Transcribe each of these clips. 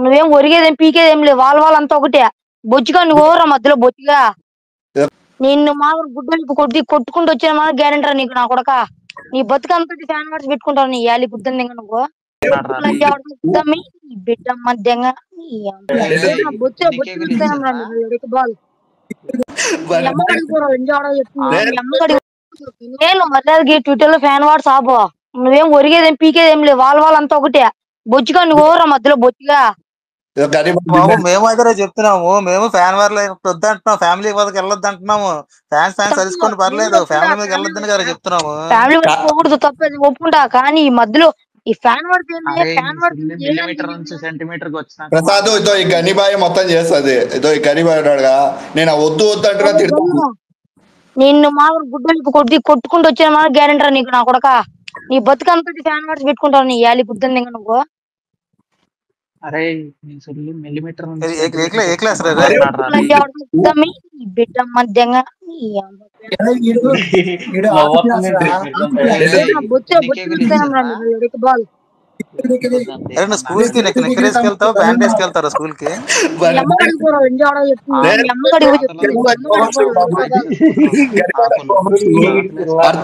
నువ్వేం ఒరిగేదేం పీకేదేం లేదు. వాళ్ళంతా ఒకటే. బొచ్చుగా నువ్వు ఓవరా మధ్యలో బొచ్చుగా. నిన్ను మామూలు గుడ్డలు కొట్టుకుంటూ వచ్చిన మా గ్యారెంటీ నీకు నా కొడక. నీ బతుకంతటి ఫ్యాన్ వాడ్స్ పెట్టుకుంటావు నీ యాలి బుద్ధం దింగ నువ్వు. బిడ్డ మధ్యంగా బొచ్చు బాల్ నేను మర్యాదకి ట్విట్టర్ లో ఫ్యాన్ వాడ్స్ ఆపో. నువ్వేం ఒరిగేదేం పీకేదేం లేదు. వాళ్ళంతా ఒకటే. బొచ్చుగా నువ్వు ఓవరా మధ్యలో బొచ్చుగా. బాబు మేము అయితే చెప్తున్నాము. మేము ఫ్యాన్ వార్ వద్దు అంటున్నాం. ఫ్యామిలీ మీదకి వెళ్ళొద్దు అంటున్నాము. ఫ్యాన్స్ తెలుసుకోండి పర్లేదు. ఫ్యామిలీ మీదకి వెళ్ళొద్దని కదా చెప్తున్నాము. ఫ్యామిలీ పోకూడదు తప్పేది ఒప్పుకుంటా. కానీ ఈ మధ్యలో ఈ ఫ్యాన్ వర్క్ ప్రసాద్ ఇదో ఈ గనిబాయి మొత్తం చేస్తుంది. ఇదో ఈ గనిబాయి నేను వద్దు అంటున్నా తిడతాను. నిన్ను మామూలు గుడ్డలు కొట్టుకుంటూ వచ్చిన మా గ్యారెంటీ నీకు నా కొడక. నీ బతుకంతటి ఫ్యాన్ వాడ్స్ పెట్టుకుంటావు నీ యాలి బుద్ధం దింగ నువ్వు. బిడ్డ మధ్యంగా బాల్ స్కూల్ కి వెళ్తావు బ్యాండ్ వేసుకెళ్తారా స్కూల్ కి?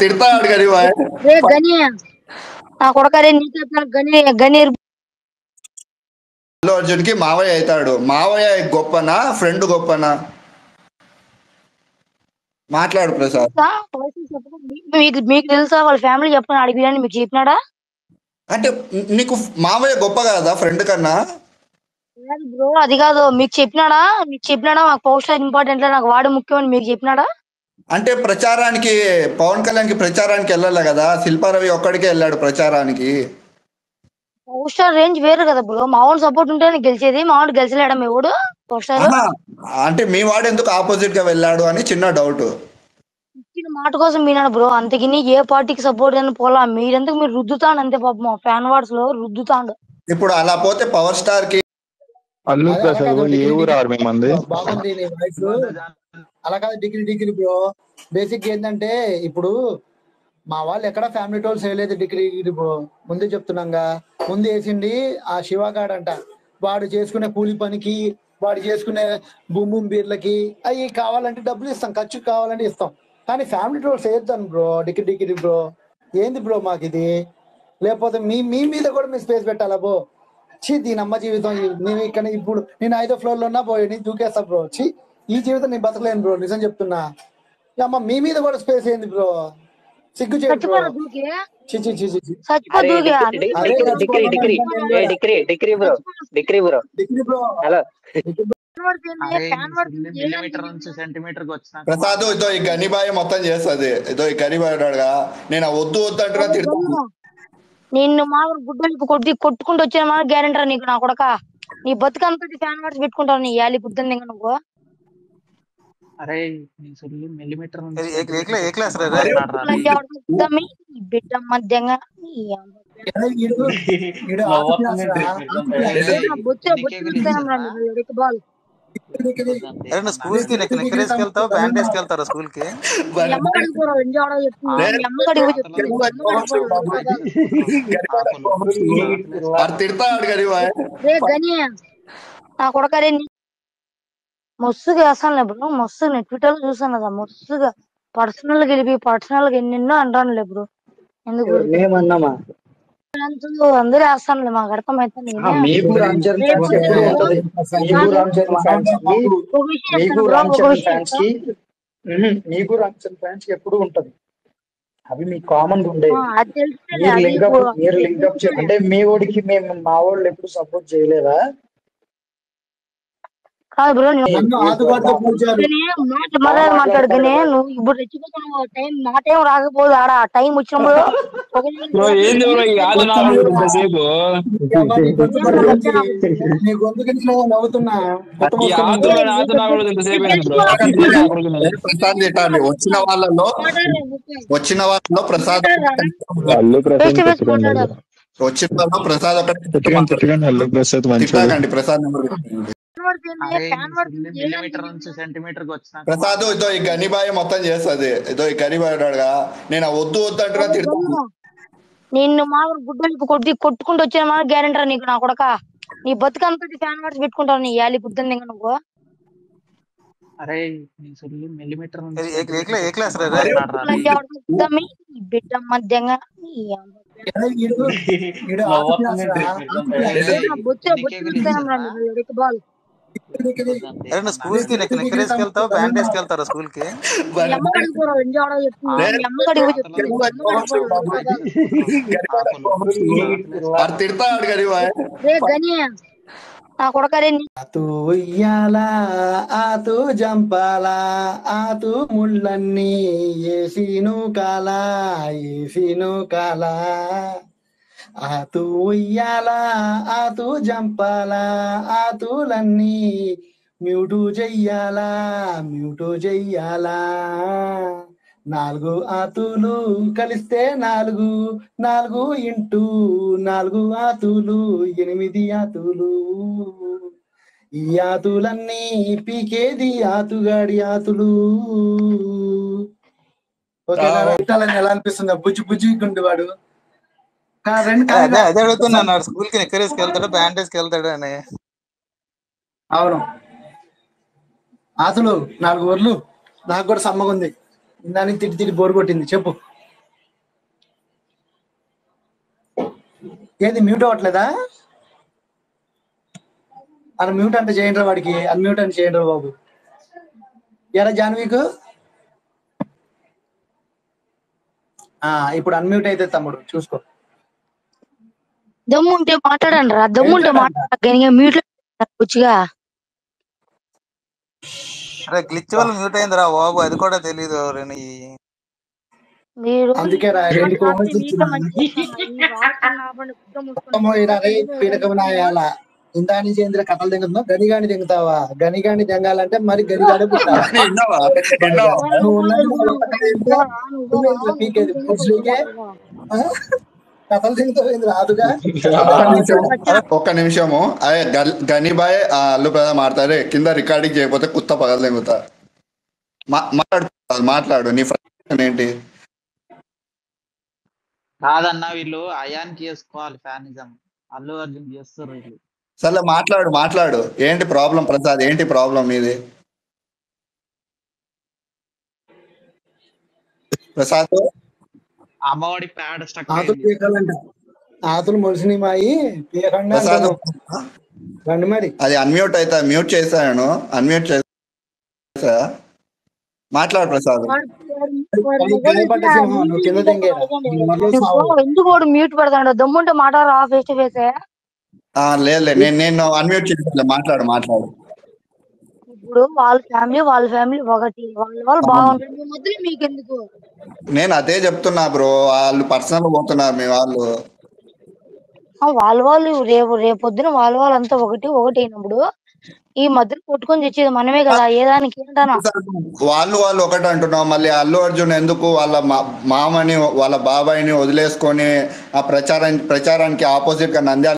తిడతాడు గని నా కొడకరే గని అల్లు అర్జున్ కి మావయ్య అవుతాడు. మావయ్య గొప్పనా ఫ్రెండ్ గొప్పనా? మాట్లాడు ప్రసాద్. మీకు తెలుసా వాళ్ళ ఫ్యామిలీ చెప్పని అడిగినా మీకు చెప్పినాడా? అంటే నీకు మావయ్య గొప్ప కదా ఫ్రెండ్ కన్నా? బ్రో అది కాదు. మీకు చెప్పినాడా మాకు పోస్టర్ ఇంపార్టెంట్ నాకు వాడు ముఖ్యమని మీకు చెప్పినాడా? అంటే ప్రచారానికి పవన్ కళ్యాణ్ కి ప్రచారానికి వెళ్ళాలి కదా. శిల్పారవి ఒక్కడికే వెళ్ళాడు ప్రచారానికి. పోస్టర్ రేంజ్ వేరు కదా బ్రో. మావాడు సపోర్ట్ ఉంటేనే గెలిచేది. మావాడు గెలిచలేడా మీ వాడు పోస్టర్? అంటే మీ వాడు ఎందుకు ఆపోజిట్ గా వెళ్ళాడు అని చిన్న డౌట్. ఇచ్చిన మాట కోసం వినాడు బ్రో. అంతకిని ఏ పార్టీకి సపోర్ట్ అని పోలా. మీరెందుకు మీరు రుద్దుతాండు అంతే పాపం. ఫ్యాన్ వార్డ్స్ లో రుద్దుతాండు. ఇప్పుడు అలా పోతే పవర్ స్టార్ కి అల్లు ప్రసాద్ ఏ ఊరు ఆర్మీ మంది బాగుంది నీ వాయిస్. అలా కాదు డిగ్రీ బ్రో. బేసిక్ ఏంటంటే ఇప్పుడు మా వాళ్ళు ఎక్కడ ఫ్యామిలీ టోల్స్ వేయలేదు డిగ్రీ బ్రో. ముందే చెప్తున్నాగా. ముందు వేసింది ఆ శివగాడు అంట. వాడు చేసుకునే కూలి పనికి, వాడు చేసుకునే బూమ్ బీర్లకి అవి కావాలంటే డబ్బులు ఇస్తాం, ఖర్చు కావాలంటే ఇస్తాం. కానీ ఫ్యామిలీ టోల్స్ వేద్దాను బ్రో. డిగ్రీ బ్రో ఏంది బ్రో మాకు ఇది? లేకపోతే మీ మీద కూడా మేము స్పేస్ పెట్టాలా బ్రో? చీ దీని అమ్మ జీవితం. నేను ఇక్కడ ఇప్పుడు నేను 5వ ఫ్లోర్ లో ఉన్నా పోయి నేను దూకేస్తా బ్రో. చీ ఈ జీవితం నేను బతకలేను బ్రో. నిజం చెప్తున్నా. అమ్మ మీ మీద కూడా స్పేస్ ఏంది బ్రో? సిగ్గు చేయదు బ్రో. ప్రసాద్ ఇదో ఈ గనిబాయి మొత్తం చేస్తుంది. ఇదో ఈ గనిబాయి నేను వద్దు అంటున్నా తిడతాను. నిన్ను మామూలు గుడ్డలు కొట్టుకుంటూ వచ్చిన మా గ్యారెంటీ నీకు నా కొడక. నీ బతుకంతటి ఫ్యాన్ వాడ్స్ పెట్టుకుంటావు నీ యాలి బుద్ధం దింగ నువ్వు. బిడ్డ మధ్యంగా బాల్ స్కూల్ కి వెళ్తావు బ్యాండ్ వేసుకెళ్తారా స్కూల్ కి? తిడతాడు గని నా కొడకరే మస్తుగా వేస్తానులే బ్రో. మస్తుగా నేను ట్విట్టర్ లో చూసాను కదా. మస్తుగా పర్సనల్ గెలిపి పర్సనల్ గా ఎన్నెన్నో అంటానులే బ్రో. ఎందుకు అందరూ వేస్తానులే. మాకు అర్థమైతే మీకు రామ్ చరణ్ ఫ్యాన్స్ కి ఎప్పుడు ఉంటది. అవి మీకు కామన్ గా ఉండే. మీరు లింకప్ అంటే మీ ఓడికి మేము మా వాళ్ళు ఎప్పుడు సపోర్ట్ చేయలేదా? కాదు బ్రో మాట్లాడుకునే నువ్వు ఇప్పుడు రెచ్చిపోతున్నావు. టైం నా టైం రాకపోదు. ఆడ టైం వచ్చినప్పుడు నవ్వుతున్నా. వచ్చిన వాళ్ళలో ప్రసాద్ ప్రసాద్ ప్రసాద్ ఇదో ఈ గనిబాయి మొత్తం చేస్తుంది. ఇదో ఈ గనిబాయి నేను వద్దు అంటున్నా తిడతాను. నిన్ను మామూలు గుడ్డలు కొట్టుకుంటూ వచ్చిన మా గ్యారెంటీ నీకు నా కొడక. నీ బతుకంతటి ఫ్యాన్ వార్స్ పెట్టుకుంటావు నీ యాలి గుద్దని ఇంకా నువ్వు అరే నీ సొల్లు మిల్లీమీటర్ నుంచి ఏ క్లాస్ రే గుద్దమ్మి ఈ బిడ్డ మధ్యంగా ఈ అమ్మ. ఈడు నవ్వుతుంది బొచ్చు బాల్ స్కూల్ కి నిక్కర్ వేసుకెళ్తావు బ్యాండ్ వేసుకెళ్తారా స్కూల్ కి మీ అమ్మ కడిగి పోరా ఎంజాయ్ ఆడో చెప్తున్నా మీ అమ్మ కడిగి అది తిడతాడు గరీబాయ్. రే గని నా కొడకరే ఆతు ఉయ్యాలా ఆతు జంపాలా ఆతు ముళ్ళన్నీ ఏసీను కాలా ఏసీను కాలా ఆతు ఉయ్యాలా ఆతు జంపాలా ఆతులన్నీ మ్యూటు చెయ్యాలా మ్యూటు చెయ్యాలా 4 ఆతులు కలిస్తే 4 4 ఇంటూ 4 ఆతులు 8 ఆతులు ఈ ఆతులన్నీ పీకేది ఆతుగాడి ఆతులు. ఓకేనా? విట్టాలని ఎలా అనిపిస్తుంది? బుజ్జి బుజ్జి గుండెవాడు అదే అడుగుతున్నా స్కూల్ కి నిక్కర్ వేసుకెళ్తాడు బ్యాండ్ వేసుకెళ్తాడు అని. అవును ఆతులు 4 ఊర్లు. నాకు కూడా సమ్మగా ఉంది. దానికి తిట్టి తిట్టి బోరు కొట్టింది. చెప్పు ఏది మ్యూట్ అవ్వట్లేదా? అన్మ్యూట్ అంటే చేయండి వాడికి. అన్మ్యూట్ అంటే చేయండి బాబు. ఎరా జాన్వీకు ఇప్పుడు అన్మ్యూట్ అయితే తమ్ముడు చూసుకో. దమ్ముంటే మాట్లాడండి రా దమ్ముంటే మాట్లాడ మ్యూట్ లో అరే గ్లిచ్ వల్ల మ్యూట్ అయిందిరా బాబు అది కూడా తెలీదు. మీరు అందుకే రా పీడకమనాయాల ఇందా నుంచి ఏంద్ర కథలు దిగుతున్నావు. గనిగాని దిగుతావా? గనిగాని దిగాలంటే మరి గనిగానే పుట్టావా? పీకేది కథలు దిగుతావు రాదుగా. ఒక్క నిమిషము. అదే గనిబాయ్ అల్లు ప్రధాన్ మాట్లాడే కింద రికార్డింగ్ చేయకపోతే కుత్త పగలు తెంగుతా. మాట్లాడు నీ ఫ్రెండ్ ఏంటి? కాదన్నా వీళ్ళు అయాన్కి చేసుకోవాలి ఫ్యానిజం. అల్లు అర్జున్ చేస్తారు వీళ్ళు. సరే మాట్లాడు ఏంటి ప్రాబ్లం? ప్రసాద్ ఏంటి ప్రాబ్లం మీది? ప్రసాద్ అమ్మఒడి ప్యాడ్ స్టక్ ఆతులు పీకాలంట. ఆతులు మొలిసినాయి మాయి పీకండి రండి మరి. అది అన్మ్యూట్ అయితే మ్యూట్ చేశాను. అన్మ్యూట్ చేసా. మాట్లాడు ప్రసాద్. ఎందుకు వాడు మ్యూట్ పెడతాడు? దమ్ముంటే మాట్లాడరా ఫేస్ టు ఫేస్. లేదు నేను అన్మ్యూట్ చేసా. మాట్లాడు. ఇప్పుడు వాళ్ళ ఫ్యామిలీ ఒకటి వాళ్ళు బాగుంటుంది. మీ మధ్యలో మీకెందుకు? నేను అదే చెప్తున్నా బ్రో. వాళ్ళు పర్సనల్ పోతున్నారు మీ వాళ్ళు. వాళ్ళు రేపొద్దున వాళ్ళంతా ఒకటి అయినప్పుడు ఈ మధ్యలో కొట్టుకొని తెచ్చేది మనమే కదా. ఏ దానికి ఏంటనా వాళ్ళు ఒకటి అంటున్నావు. మళ్ళీ అల్లు అర్జున్ ఎందుకు వాళ్ళ మామని వాళ్ళ బాబాయిని వదిలేసుకొని ఆ ప్రచారానికి ఆపోజిట్ గా నంద్యాల